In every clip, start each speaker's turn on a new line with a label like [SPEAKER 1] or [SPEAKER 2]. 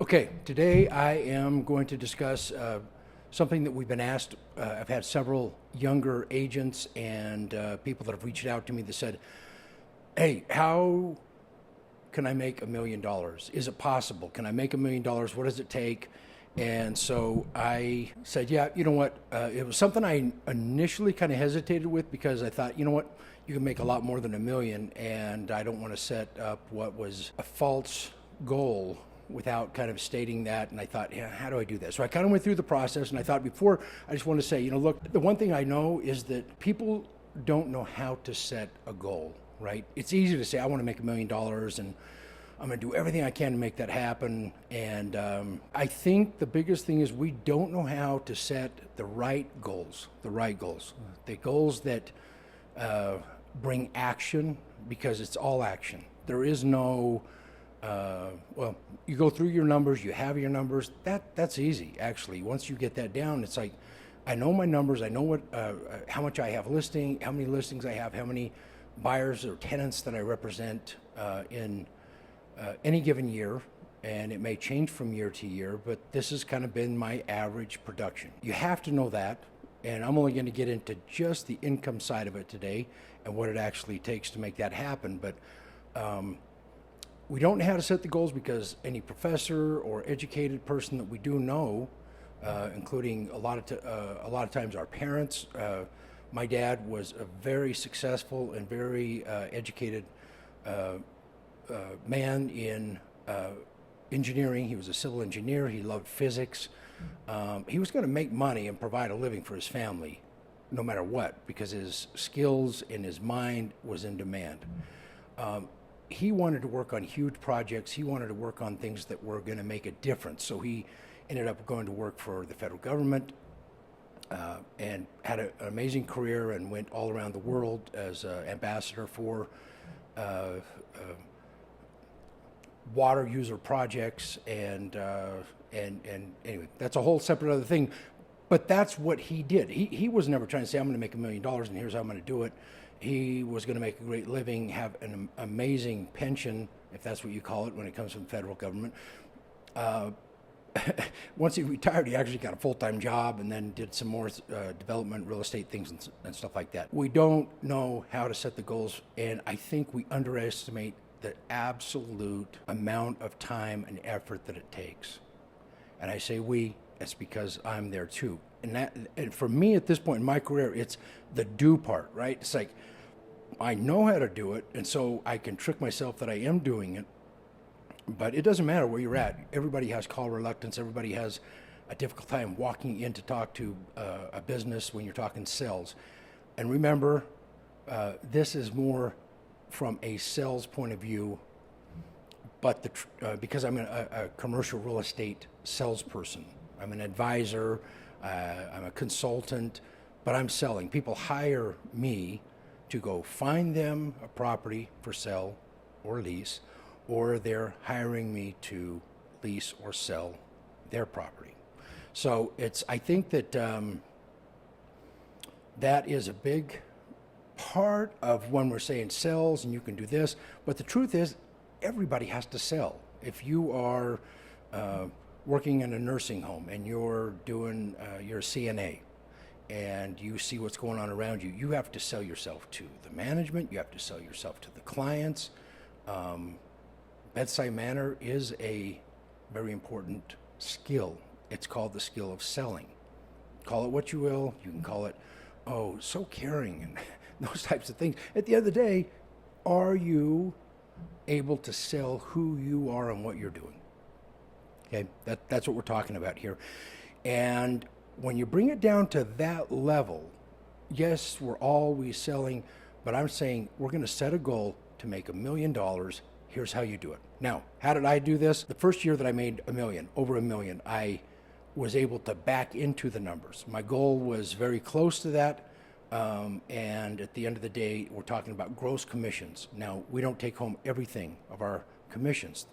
[SPEAKER 1] Okay, today I am going to discuss something that we've been asked. I've had several younger agents and people that have reached out to me that said, hey, how can I make $1 million? Is it possible? Can I make $1 million? What does it take? And so I said, yeah, you know what? It was something I initially kind of hesitated with because I thought, you know what? You can make a lot more than a million, and I don't want to set up what was a false goal without kind of stating that. And I thought, yeah, how do I do that? So I kind of went through the process, and I thought before, I just want to say, look, the one thing I know is that people don't know how to set a goal, right? It's easy to say, I want to make $1 million and I'm going to do everything I can to make that happen. And I think the biggest thing is we don't know how to set the right goals, the goals that bring action, because it's all action. There is no, well, you go through your numbers, you have your numbers. That's easy, actually. Once you get that down, it's like, I know my numbers. I know what, how much I have listing, how many listings I have, how many buyers or tenants that I represent in any given year, and it may change from year to year, but this has kind of been my average production. You have to know that, and I'm only going to get into just the income side of it today and what it actually takes to make that happen. But we don't know how to set the goals because any professor or educated person that we do know, including a lot of times our parents. My dad was a very successful and very educated man in engineering. He was a civil engineer. He loved physics. He was going to make money and provide a living for his family no matter what, because his skills and his mind was in demand. He wanted to work on huge projects. He wanted to work on things that were going to make a difference. So he ended up going to work for the federal government and had an amazing career and went all around the world as ambassador for water user projects, and anyway, that's a whole separate other thing. But that's what he did. He was never trying to say, I'm going to make $1 million and here's how I'm going to do it. He was going to make a great living, have an amazing pension, if that's what you call it when it comes from the federal government. Once he retired, he actually got a full-time job and then did some more development, real estate things and stuff like that. We don't know how to set the goals, and I think we underestimate the absolute amount of time and effort that it takes. And I say we, it's because I'm there too. And for me at this point in my career, it's the do part, right? It's like, I know how to do it, and so I can trick myself that I am doing it. But it doesn't matter where you're at. Everybody has call reluctance. Everybody has a difficult time walking in to talk to a business when you're talking sales. And remember, this is more from a sales point of view, but because I'm a commercial real estate salesperson. I'm an advisor, I'm a consultant, but I'm selling. People hire me to go find them a property for sale or lease, or they're hiring me to lease or sell their property. So I think that that is a big part of when we're saying sales and you can do this, but the truth is everybody has to sell. If you are working in a nursing home and you're doing your CNA and you see what's going on around you, you have to sell yourself to the management, you have to sell yourself to the clients. Bedside manner is a very important skill. It's called the skill of selling. Call it what you will. You can call it, oh, so caring and those types of things. At the end of the day, are you able to sell who you are and what you're doing? Okay, that's what we're talking about here. And when you bring it down to that level, yes, we're always selling, but I'm saying we're going to set a goal to make $1 million. Here's how you do it. Now, how did I do this? The first year that I made over $1 million, I was able to back into the numbers. My goal was very close to that. And at the end of the day, we're talking about gross commissions. Now, we don't take home everything of our commissions.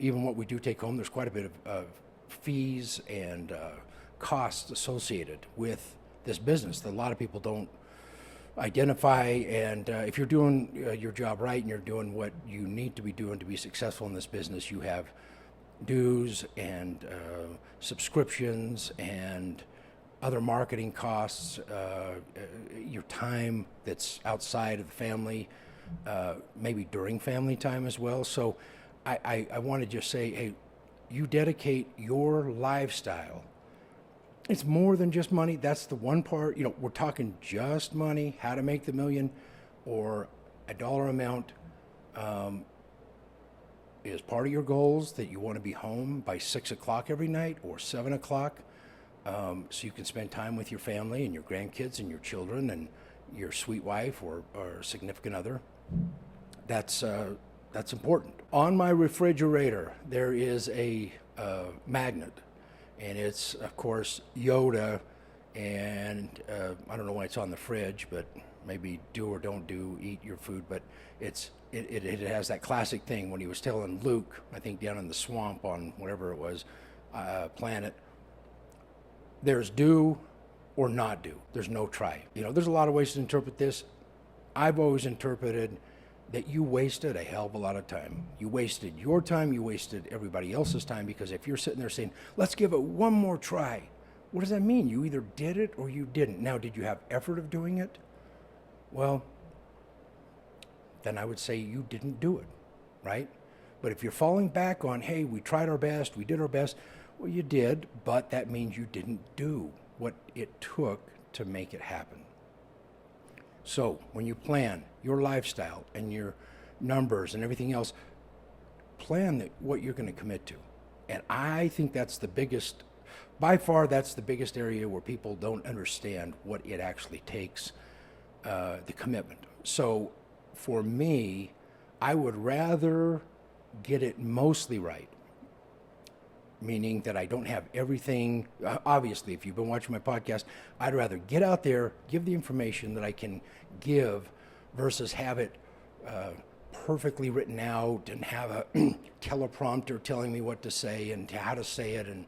[SPEAKER 1] Even what we do take home, there's quite a bit of fees and costs associated with this business that a lot of people don't identify. And if you're doing your job right and you're doing what you need to be doing to be successful in this business, you have dues and subscriptions and other marketing costs, your time that's outside of the family, maybe during family time as well. So I want to just say, hey, you dedicate your lifestyle. It's more than just money. That's the one part. We're talking just money, how to make the million, or a dollar amount. Is part of your goals that you want to be home by 6 o'clock every night or 7 o'clock, so you can spend time with your family and your grandkids and your children and your sweet wife or significant other. That's important. On my refrigerator, there is a magnet, and it's, of course, Yoda, and I don't know why it's on the fridge, but maybe do or don't do, eat your food, but it has that classic thing when he was telling Luke, I think down in the swamp on whatever it was, planet, there's do or not do. There's no try. There's a lot of ways to interpret this. I've always interpreted that you wasted a hell of a lot of time. You wasted your time, you wasted everybody else's time, because if you're sitting there saying, let's give it one more try, what does that mean? You either did it or you didn't. Now, did you have effort of doing it? Well, then I would say you didn't do it, right? But if you're falling back on, hey, we tried our best, we did our best, well, you did, but that means you didn't do what it took to make it happen. So when you plan your lifestyle and your numbers and everything else, plan what you're going to commit to. And I think that's the biggest, by far, that's the biggest area where people don't understand what it actually takes, the commitment. So for me, I would rather get it mostly right, meaning that I don't have everything. Obviously, if you've been watching my podcast, I'd rather get out there, give the information that I can give, versus have it perfectly written out and have a teleprompter telling me what to say and how to say it and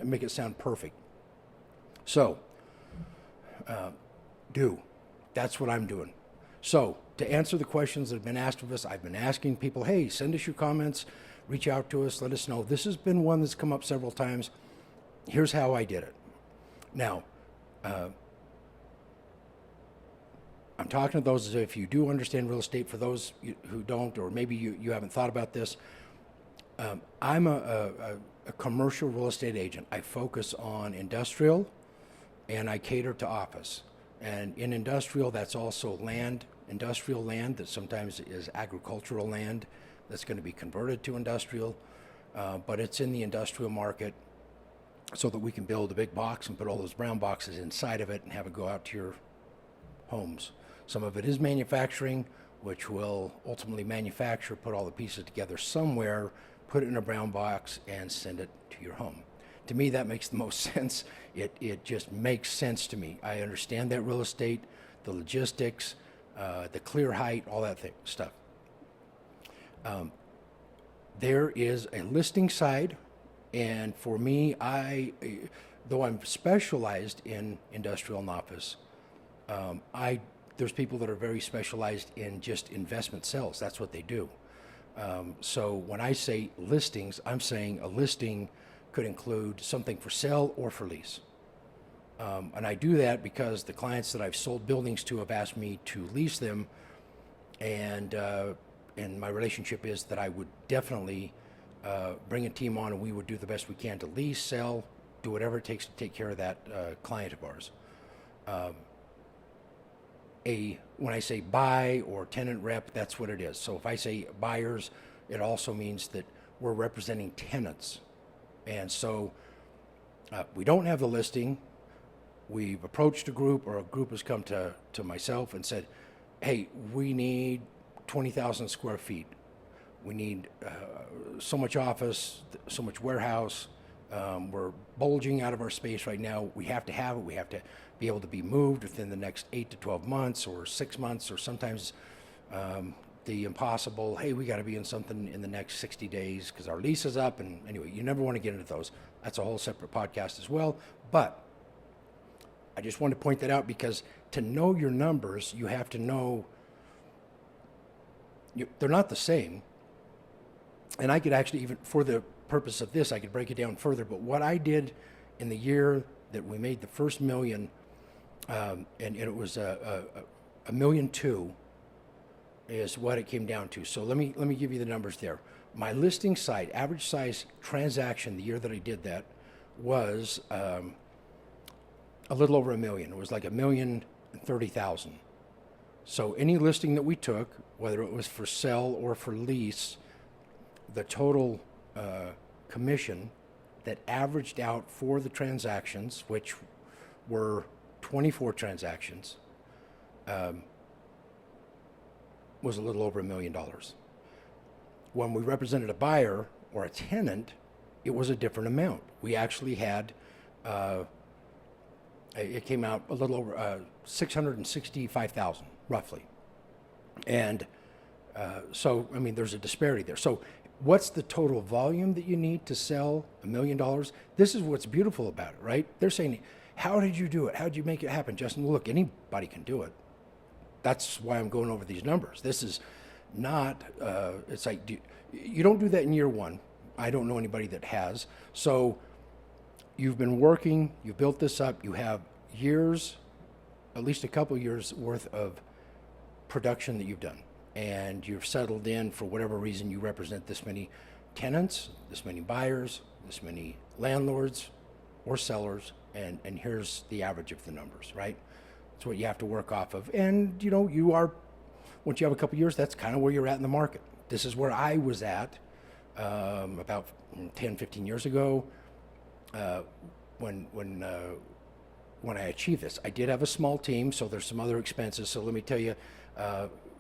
[SPEAKER 1] make it sound perfect. So, that's what I'm doing. So, to answer the questions that have been asked of us, I've been asking people, hey, send us your comments, reach out to us, let us know. This has been one that's come up several times. Here's how I did it. Now, I'm talking to those as if you do understand real estate. For those who don't, or maybe you haven't thought about this, I'm a commercial real estate agent. I focus on industrial, and I cater to office. And in industrial, that's also land, industrial land that sometimes is agricultural land that's going to be converted to industrial, but it's in the industrial market so that we can build a big box and put all those brown boxes inside of it and have it go out to your homes. Some of it is manufacturing, which will ultimately manufacture, put all the pieces together somewhere, put it in a brown box, and send it to your home. To me, that makes the most sense. It just makes sense to me. I understand that real estate, the logistics, the clear height, all that stuff. There is a listing side, and for me, though I'm specialized in industrial and office, there's people that are very specialized in just investment sales. That's what they do. So when I say listings, I'm saying a listing could include something for sale or for lease. And I do that because the clients that I've sold buildings to have asked me to lease them, and my relationship is that I would definitely bring a team on, and we would do the best we can to lease, sell, do whatever it takes to take care of that client of ours. When I say buy or tenant rep, that's what it is. So if I say buyers, it also means that we're representing tenants. And so we don't have the listing. We've approached a group, or a group has come to myself and said, hey, we need 20,000 square feet. We need so much office, so much warehouse. We're bulging out of our space right now. We have to have it. We have to be able to be moved within the next 8 to 12 months or 6 months, or sometimes the impossible, hey, we got to be in something in the next 60 days because our lease is up. And anyway, you never want to get into those. That's a whole separate podcast as well. But I just want to point that out, because to know your numbers, you have to know they're not the same. And I could actually, even for the purpose of this, I could break it down further, but what I did in the year that we made the first million, and it was a million two, is what it came down to. So let me give you the numbers there. My listing site, average size transaction, the year that I did that, was a little over $1 million. It was like $1,030,000. So any listing that we took, whether it was for sale or for lease, the total commission that averaged out for the transactions, which were 24 transactions, was a little over $1 million. When we represented a buyer or a tenant, it was a different amount. We actually had, it came out a little over $665,000, roughly. And so, I mean, there's a disparity there. So what's the total volume that you need to sell $1 million? This is what's beautiful about it, right? They're saying, how did you do it? How did you make it happen, Justin? Look, anybody can do it. That's why I'm going over these numbers. This is not, it's like, you don't do that in year one. I don't know anybody that has. So you've been working, you built this up, you have years, at least a couple years worth of production that you've done. And you've settled in for whatever reason. You represent this many tenants, this many buyers, this many landlords or sellers, and here's the average of the numbers, right? That's what you have to work off of. And, you know, you are, once you have a couple years, that's kind of where you're at in the market. This is where I was at about 10, 15 years ago when I achieved this. I did have a small team, so there's some other expenses. So let me tell you,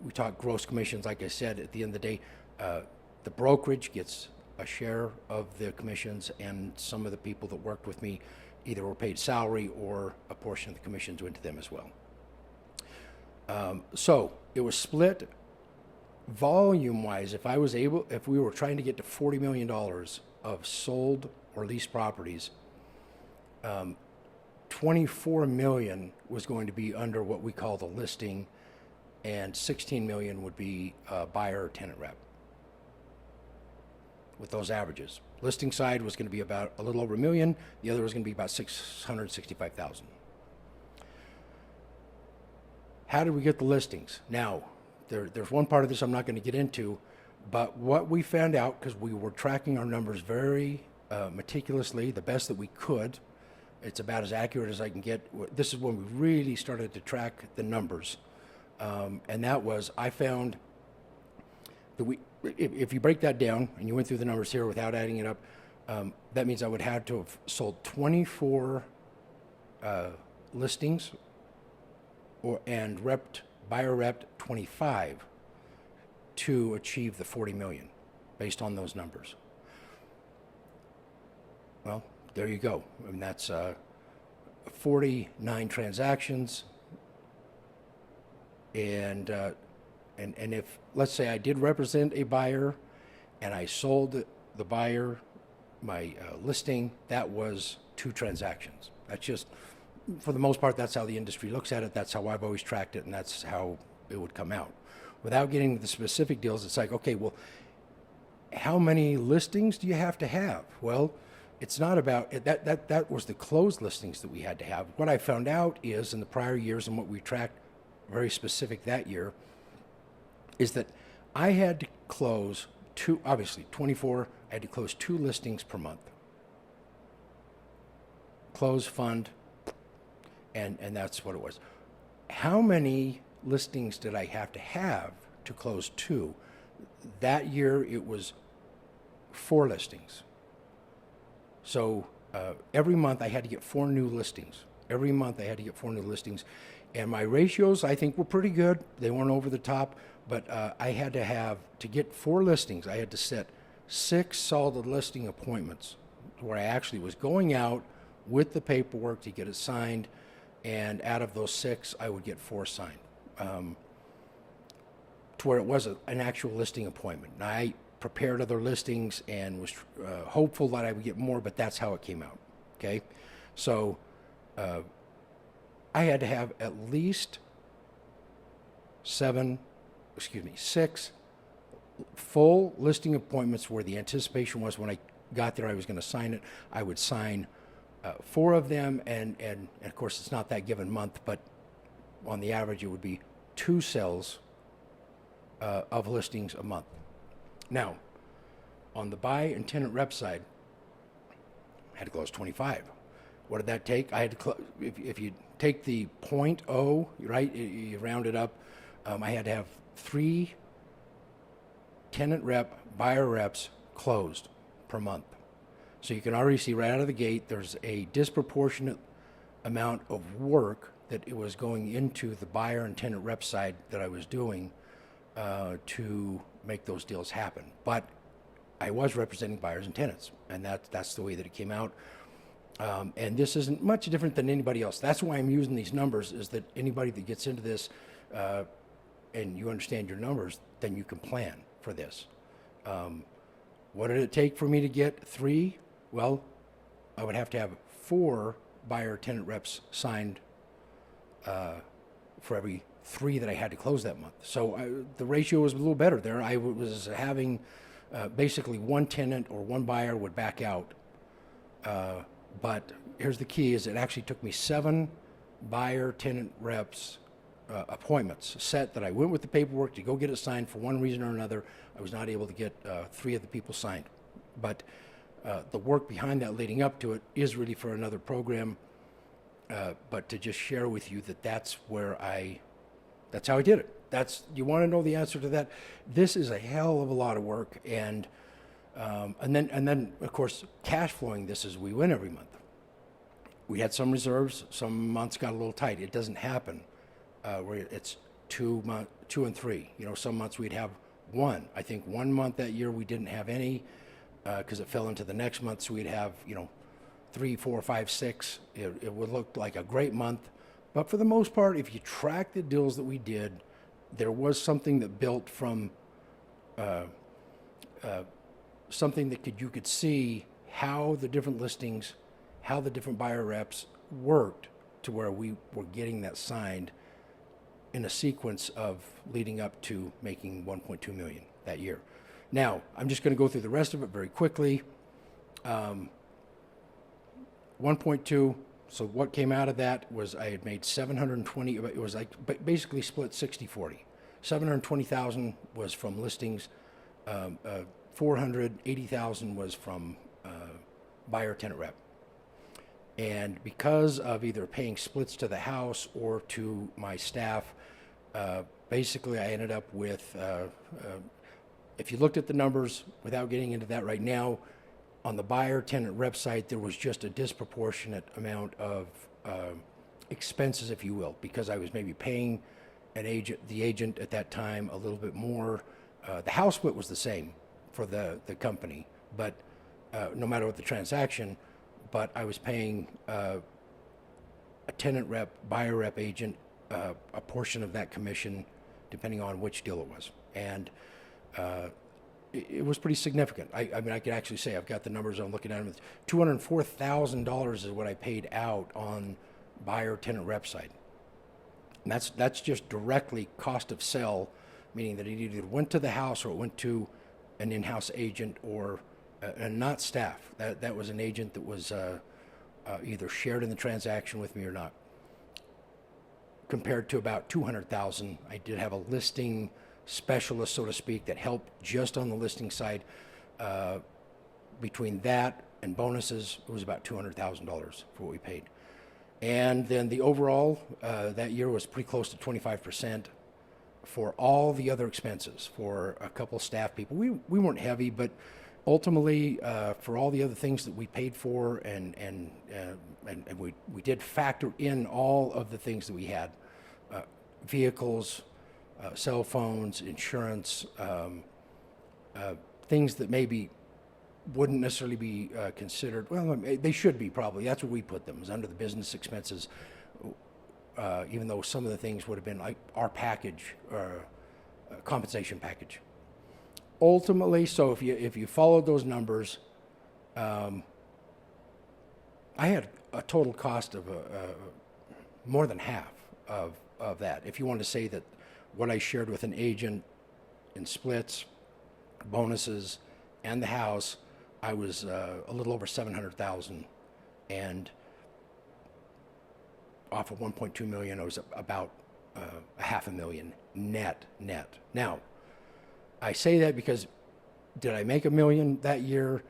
[SPEAKER 1] we talk gross commissions. Like I said, at the end of the day, the brokerage gets a share of the commissions, and some of the people that worked with me either were paid salary or a portion of the commissions went to them as well. So it was split volume-wise. If we were trying to get to $40 million of sold or leased properties, 24 million was going to be under what we call the listing, and 16 million would be buyer or tenant rep. With those averages, listing side was going to be about a little over $1 million. The other was going to be about 665,000. How did we get the listings? Now, there's one part of this I'm not going to get into, but what we found out, because we were tracking our numbers very meticulously, the best that we could. It's about as accurate as I can get. This is when we really started to track the numbers. And that was, I found that if you break that down, and you went through the numbers here without adding it up, that means I would have to have sold 24 listings and buyer repped 25 to achieve the 40 million based on those numbers. Well, there you go. I mean, that's 49 transactions. And if, let's say I did represent a buyer and I sold the buyer my listing, that was 2 transactions. That's just, for the most part, that's how the industry looks at it. That's how I've always tracked it, and that's how it would come out. Without getting into the specific deals, it's like, okay, well, how many listings do you have to have? Well, it's not about that was the closed listings that we had to have. What I found out is in the prior years, and what we tracked very specific that year, is that I had to close 24, I had to close 2 listings per month. Close, fund, and that's what it was. How many listings did I have to close 2? That year it was 4 listings. So every month I had to get 4 new listings. Every month I had to get 4 new listings. And my ratios, I think, were pretty good. They weren't over the top, but I had to get 4 listings, I had to set 6 solid listing appointments where I actually was going out with the paperwork to get it signed, and out of those 6, I would get 4 signed, to where it was an actual listing appointment. Now, I prepared other listings and was hopeful that I would get more, but that's how it came out, okay? So I had to have at least 6 full listing appointments where the anticipation was when I got there, I was going to sign it. I would sign 4 of them, and of course it's not that given month, but on the average it would be 2 sales of listings a month. Now, on the buy and tenant rep side, I had to close 25. What did that take? I had to if you take the .0, right, you round it up, I had to have 3 tenant rep, buyer reps closed per month. So you can already see right out of the gate, there's a disproportionate amount of work that it was going into the buyer and tenant rep side that I was doing to make those deals happen. But I was representing buyers and tenants, and that's the way that it came out. And this isn't much different than anybody else. That's why I'm using these numbers, is that anybody that gets into this and you understand your numbers, then you can plan for this. What did it take for me to get 3? Well, I would have to have 4 buyer tenant reps signed for every 3 that I had to close that month. So the ratio was a little better there. I was having basically 1 tenant or 1 buyer would back out. But here's the key, is it actually took me 7 buyer tenant reps appointments set that I went with the paperwork to go get it signed. For one reason or another, I was not able to get 3 of the people signed. But the work behind that leading up to it is really for another program. But to just share with you that that's how I did it. You want to know the answer to that? This is a hell of a lot of work, and then of course cash flowing this as we win every month. We had some reserves. Some months got a little tight. It doesn't happen where it's 2 and 3. You know, some months we'd have 1. I think 1 month that year we didn't have any because it fell into the next month. So we'd have 3, 4, 5, 6. It would look like a great month. But for the most part, if you track the deals that we did, there was something that built from something that you could see how the different listings, how the different buyer reps worked to where we were getting that signed in a sequence of leading up to making $1.2 million that year. Now, I'm just going to go through the rest of it very quickly. 1.2. So what came out of that was I had made 720. It was like basically split 60-40. 720,000 was from listings. 480,000 was from buyer tenant rep. And because of either paying splits to the house or to my staff, basically I ended up with, if you looked at the numbers, without getting into that right now, on the buyer tenant rep side, there was just a disproportionate amount of expenses, if you will, because I was maybe paying the agent at that time a little bit more. The house split was the same for the company, but no matter what the transaction, but I was paying a tenant rep, buyer rep agent a portion of that commission, depending on which deal it was. And it was pretty significant. I mean, I could actually say, I've got the numbers, I'm looking at them. $204,000 is what I paid out on buyer tenant rep side. And that's just directly cost of sale, meaning that it either went to the house or it went to an in-house agent or and not staff. That was an agent that was either shared in the transaction with me or not. Compared to about $200,000, I did have a listing specialist, so to speak, that helped just on the listing side. Between that and bonuses, it was about $200,000 for what we paid. And then the overall that year was pretty close to 25% for all the other expenses for a couple staff people. We weren't heavy, but ultimately for all the other things that we paid for, and we did factor in all of the things that we had, vehicles, cell phones, insurance, things that maybe wouldn't necessarily be considered. Well, they should be probably. That's where we put them, is under the business expenses. Even though some of the things would have been like our package, compensation package. Ultimately, so if you followed those numbers, I had a total cost of more than half of that. If you want to say that what I shared with an agent in splits, bonuses, and the house I was a little over 700,000, and off of 1.2 million, I was about a half a million net. Now, I say that because did I make $1 million that year?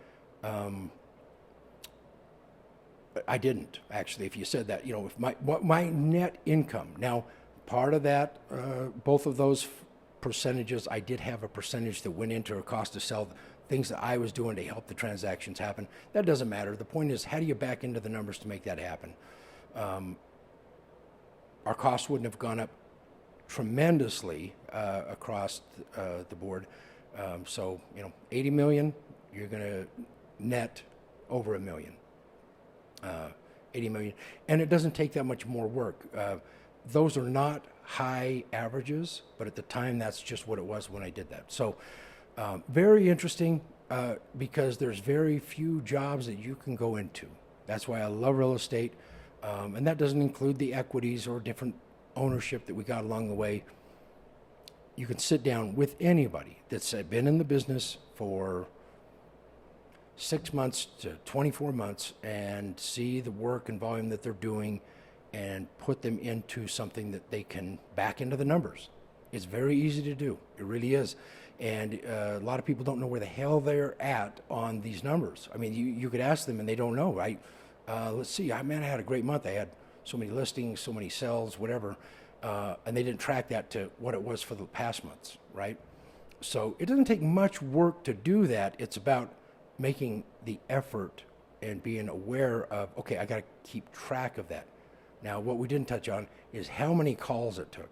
[SPEAKER 1] I didn't actually. If you said that, you know, if my net income. Now, part of that, both of those percentages, I did have a percentage that went into a cost to sell things that I was doing to help the transactions happen. That doesn't matter. The point is, how do you back into the numbers to make that happen? Our costs wouldn't have gone up tremendously across the board. So, you know, 80 million, you're going to net over $1 million. 80 million. And it doesn't take that much more work. Those are not high averages, but at the time, that's just what it was when I did that. So, very interesting because there's very few jobs that you can go into. That's why I love real estate. And that doesn't include the equities or different ownership that we got along the way. You can sit down with anybody that's been in the business for 6 months to 24 months and see the work and volume that they're doing and put them into something that they can back into the numbers. It's very easy to do. It really is. And a lot of people don't know where the hell they're at on these numbers. I mean, you could ask them and they don't know, right? Let's see, I had a great month. I had so many listings, so many sales, whatever. And they didn't track that to what it was for the past months, right? So it doesn't take much work to do that. It's about making the effort and being aware of, okay, I got to keep track of that. Now, what we didn't touch on is how many calls it took.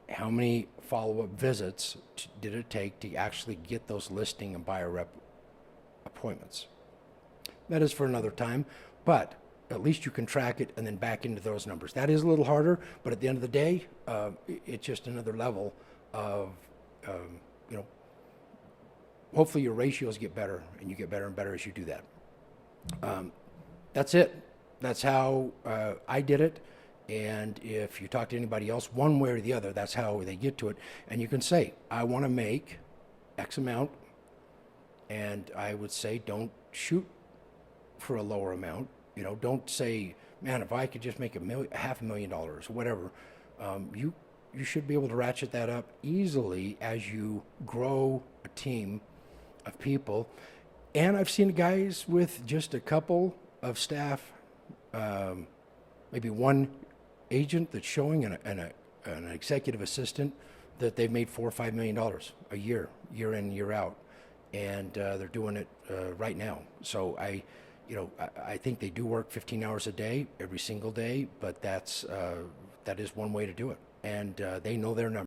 [SPEAKER 1] How many follow-up visits did it take to actually get those listing and buyer rep appointments? That is for another time, but at least you can track it and then back into those numbers. That is a little harder, but at the end of the day, it's just another level of, you know, hopefully your ratios get better and you get better and better as you do that. That's it. That's how I did it. And if you talk to anybody else, one way or the other, that's how they get to it. And you can say, I want to make X amount. And I would say, don't shoot for a lower amount. You know, don't say, man, if I could just make $500,000 or whatever. You should be able to ratchet that up easily as you grow a team of people. And I've seen guys with just a couple of staff, maybe one agent that's showing and an executive assistant, that they've made $4 or $5 million a year in, year out. And they're doing it right now. So I think they do work 15 hours a day, every single day, but that is one way to do it. And they know their numbers.